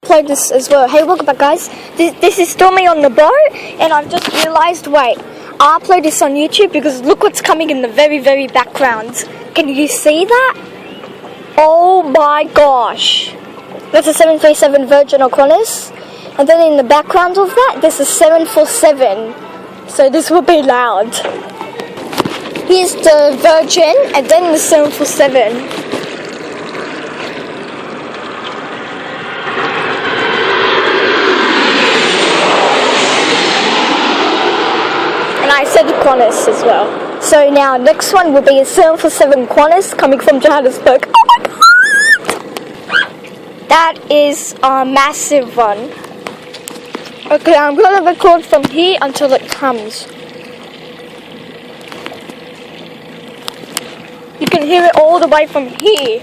Play this as well. Hey, welcome back, guys. This is still me on the boat, and I've just realized, wait, I'll upload this on YouTube because look what's coming in the very, very background. Can you see that? Oh my gosh. That's a 737 Virgin or Qantas. And then in the background of that, there's a 747. So this will be loud. Here's the Virgin, and then the 747. And I said Qantas as well. So now next one will be a 747 Qantas coming from Johannesburg. Oh my god! That is a massive one. Okay, I'm going to record from here until it comes. You can hear it all the way from here.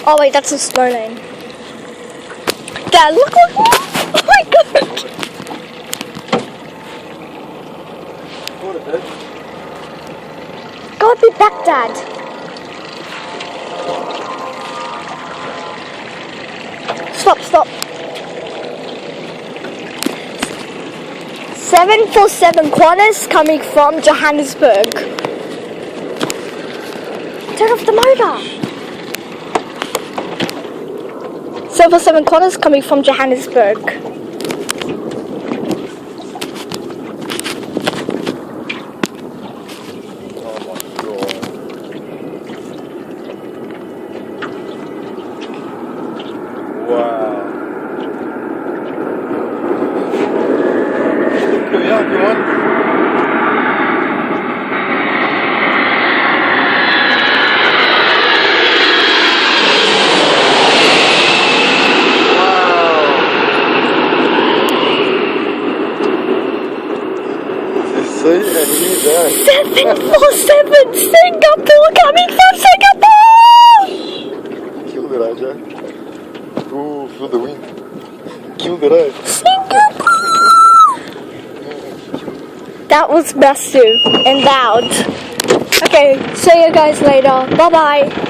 Oh wait, that's a slow lane. Dad, look! Oh my god! Go be back, Dad. Stop. 747 Qantas coming from Johannesburg. Turn off the motor. 747 Qantas coming from Johannesburg. Wow. Come here, come on. C'est 747 Singapore coming from Singapore! Kill the Raja. Ooh, feel the wind. Kill the Raja. Singapore! That was massive and loud. Okay, see you guys later. Bye bye.